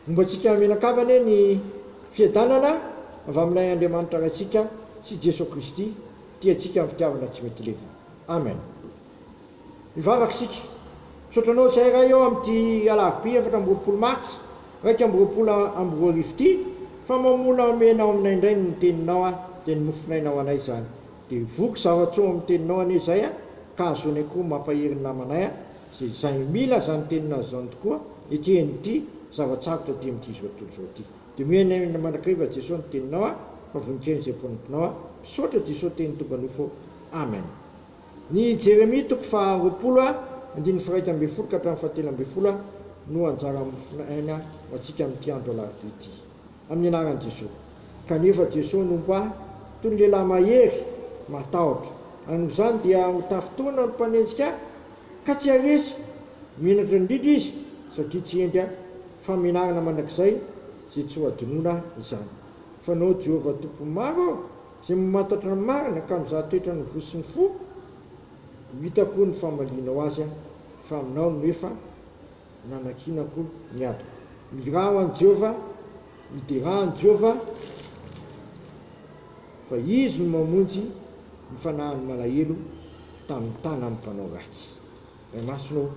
Momba antsika menakavana ny fiadanana avy amin'ilay Andriamanitra raintsika sy Jesosy Kristy, tiantsika amin'ny fitiavana tsy mety leva. Amen. Mivavaka sika. Sotranao izay raha eo amin'ity alarobia 4 Martsa 2024 ity, fa mamola amenao aminay indray ny teninao dia nymofinainao anay zany. Dia voky zavatsoa amin'ny teninao ane zay ka azonay koa mampahery ny namanay izay mila zany teninao zany tokoa ity zavatsarotra ty amin'ity zao tontolo zao ty. Dia mienay mandrakariva Jesosy ny teninao fa voninkainy izay mponomponao misaotra Jesosy teny tombanofo. Amen. Ny Jeremia 20 andininy faraika amby folo ka hatramin'ny fahatelo amby folo no anjara mofinaina ho antsika amin'ity andro alarobia ity. Amin'ny anaran'i Jesosy. Kanefa Jesosy nomba toy ny lehilahy mahery matahotra. Ano zany dia ho tafitoana ny mpanenjika ka tsy aresy menatra indrindra izy satria tsy endry famenarana mandrakizay zay tsy ho adinoina izany. Fa nao Jehovah tompo maro izay mamantatra ny marina ka mizaha toetra ny vo sy ny fo, hitako ny famalinao azy fa aminao no efa nanakinako ny adoko. Miraho an Jehovah, midera an Jehovah, fa izy no mamonjy ny fanahin'ny malahelo tamin'ny tana amin'ny mpanao ratsy. Ray masonao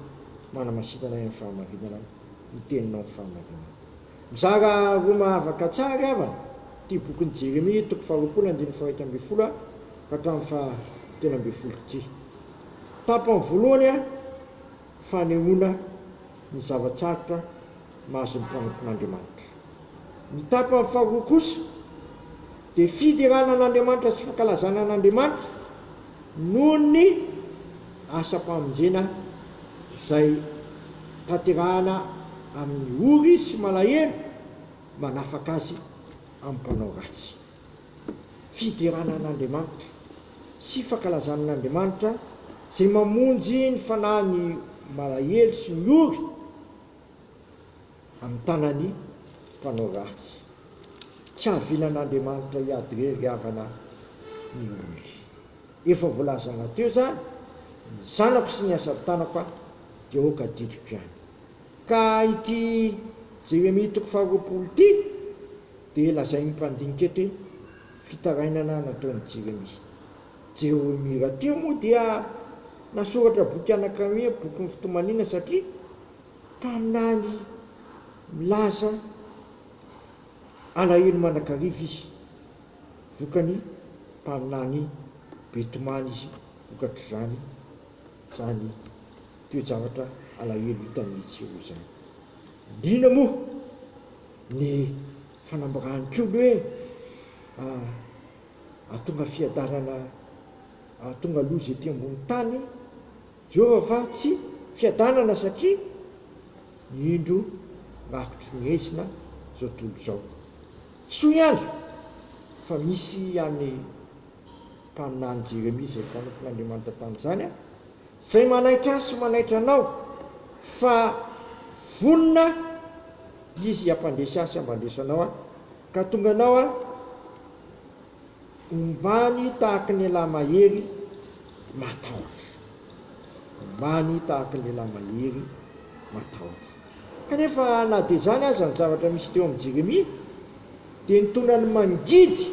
manamasitana amin'ny fahamarinana, ny teninao amin'ny fahamarinana. Mizara roa mahavaka tsara avana ty bokin'ny Jeremia 20 andininy faraika amby folo ka hatramin'ny fahatelo amby folo ty. Tapany voalohany fanehoana ny zavatsarotra mahazo ny mpanompon'Andriamanitra. Ny tapany faharoa kosa dia fideranan'Andriamanitra sy fankalazanan'Andriamanitra noho ny asa-pamonjena izay tanterahana amin'ny ory sy malahelo manafaka azy amin'ny mpanao ratsy. Fideranan'Andriamanitra sy fankalazanan'Andriamanitra izay mamonjy ny fanahiny malahelo sy ny ory amin'ny tanany mpanao ratsy. Tsy havilan'Andriamanitra hiady havana ny olona. Efa voalazana teo zany, ny zanako sy ny asa-tanako dia oka didiko ihany. Ka ity Jeremia 20 ity dia lazay mpandinika eto fitarainana nataon'ny Jeremia. Jeremia teo moa dia nasoratra boky anankiray, boky ny fitomanina satria mpaminany milaza alahelo mandrakariva izy, vokany mpaminany betomany izy, vokatr' zany toe-javatra alahelo hitany tsiro zany. Indrindra moa ny fanambarany k'olo hoe atonga fiadanana, atonga loza ety ambony tany Jehovah fa tsy fiadanana satria ny indro rakotry ny hesina zao tontolo zao. Soa ihany fa misy any mpaminany Jeremia izay mpanompon'Andriamanitra tamin'izany izay manaitra sy manaitra anao fa vonona izy hampandresy asy hambandesanao ka tonga anao ombany tahaka ny lehilahy mahery matahotra. Ombany tahaka ny lehilahy mahery matahotra. Kanefa na dia zany aza ny zavatra misy teo amin'ny Jeremia dia nitondra ny mangidy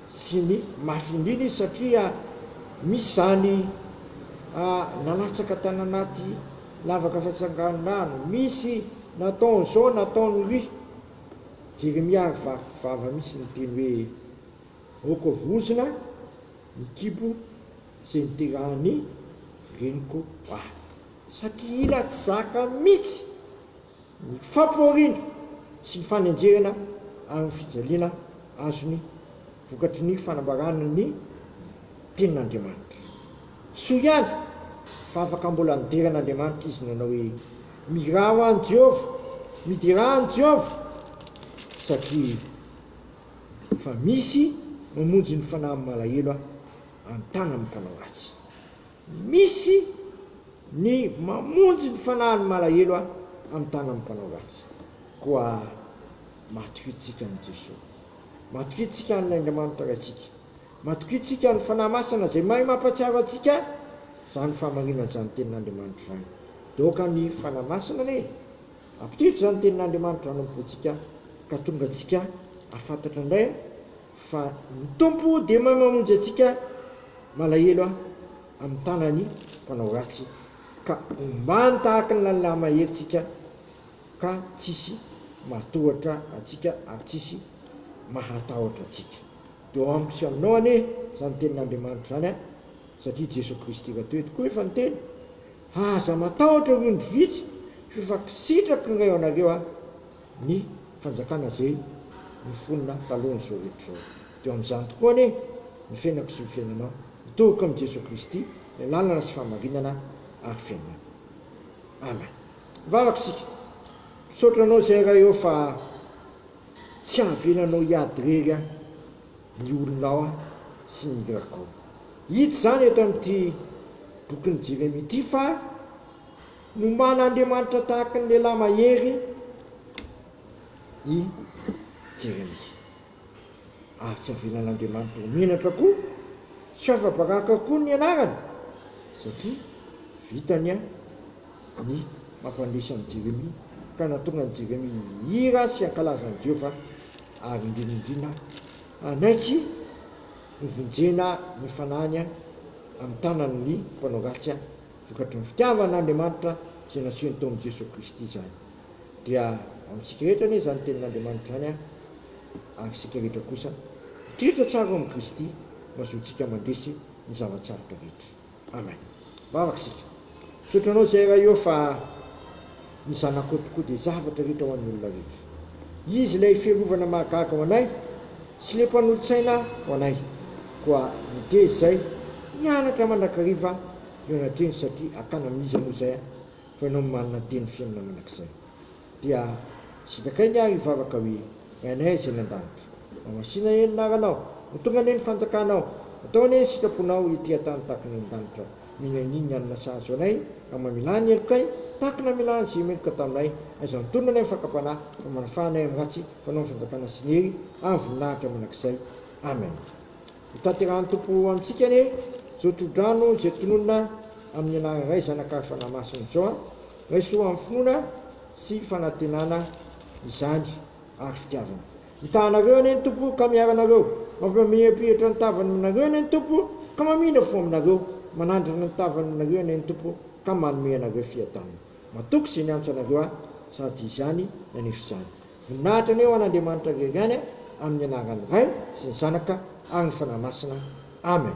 sy ny mafy indrindra izy satria misy zany nalatsaka tany anaty lavaka fatsanganon-drano, misy nataony zao nataony ry. Jeremia ary vava misy ny teny hoe oko vozona ny kibo izay niterahany reniko satria ila tsy zaka mihitsy ny fampiorina sy ny fanenjerana amin'ny fijaliana azony vokatry ny fanambarana ny tenin'Andriamanitra. Soa ihany fa afaka mbola nideran'Andriamanitra izy nanao hoe miraho an Jehovah, midera an Jehovah, satria fa misy mamonjy ny fanahy malahelo amin'ny tanany mpanao ratsy. Misy ny mamonjy ny fanahy malahelo amin'ny tanany mpanao ratsy. Koa matokintsika ny Jesosy, matokintsika n'Andriamanitra raintsika, matokintsika ny fanahy masina izay mahay mampatsiaro antsika zany fahamarinana zany tenin'Andriamanitra zany. Doka ny fanahy masina ne ampitito zany tenin'Andriamanitra anompontsika ka tonga antsika afantatra indray fa ny tompo dia mamonjy antsika malahelo amin'ny tanany mpanao ratsy ka ombany tahaka ny lalina maherintsika ka tsisy matohatra atsika ary tsisy mahatahotra atsika. Dia ao amiko sy aminao anie zany tenin'Andriamanitra zany satria Jesosy Kristy raha toy tokoa efa niteny aza matahotra ireo ny vitsy fa kisitrako ngay anareo ny fanjakana zay nifonina talohany zao rehetra zao. Dia amin'izany tokoa anie ny fiainako sy ny fiainanao mitohaka amin'ny Jesosy Kristy ny lalana sy famarinana ary fiainana. Amen. Vavaka sika misaotranao zay raha eo fa tsy hahavelanao hiady rery ny olonao sy ny irakao. Hita zany eto amin'ity bokin'ny Jeremia ity fa nomana Andriamanitra tahaka ny lehilahy mahery i Jeremia. Ary tsy havelan'Andriamanitra homenatra koa tsy afa-baraka koa ny anarany satria vitany ny mampandresy amin'ny Jeremia ka natonga ny Jeremia hira sy ankalaza ny Jehova ary indrindrindrina anaitsy nivonjena ny fanahiny amin'ny tanan'ny mpanao ratsy vokatry ny fitiavan'Andriamanitra izay nasehony tao amin'ny Jesosy Kristy zany. Dia amintsika rehetra anie zany tenin'Andriamanitra zany ary sika rehetra kosa mitritra tsara amin'ny Kristy mahazoantsika mandresy ny zavatsarotra rehetra. Amen. Vavaka sika misaotranao zay raha eo fa ny zanako tokoa dia zavatra rehetra ho an'ny olona rehetra. Izy ilay fiarovana mahagaga ho anay sy le mpanolotsaina ho anay koa nitezy zay hianatra mandrakariva eo anatreny satria akana amin'izy moa zay fa ianao manana teny fiainana manakizay. Dia sitakay ary vavaka hoe ainay zay nan-danitra mamasina enin'aranao mitonga ane ny fanjakanao atao ane sitraponao ity tany tahaka ny an-danitra minaniny anina sahazo anay ka mamilany elokay tahaka na milany zay meloka taminay aiza mitondra anay fakapana fa manafanay amin'ny ratsy fanao fanjakana sy nery amin'ny voninahitra manakizay. Amen. Hitanterahany tompo amintsika anie zao todrano zay tononona amin'ny anarana iray zanakary fanahymasina zao raisoa amin'ny finoana sy fanantenana izany ary fitiavana. Hitanareo anie ny tompo ka miaranareo mampamehapihatra ny tavany aminareo anie ny tompo ka mamindra fo aminareo manandrana ny tavany aminareo anie ny tompo ka manome anareo fiadanana. Matoky izay niantso anareo sady izany nanefa izany. Voninahitra aneo an'Andriamanitra rery ihany amin'ny anaran'ny Ray sy ny Zanaka ary ny fanahy masina. Amen.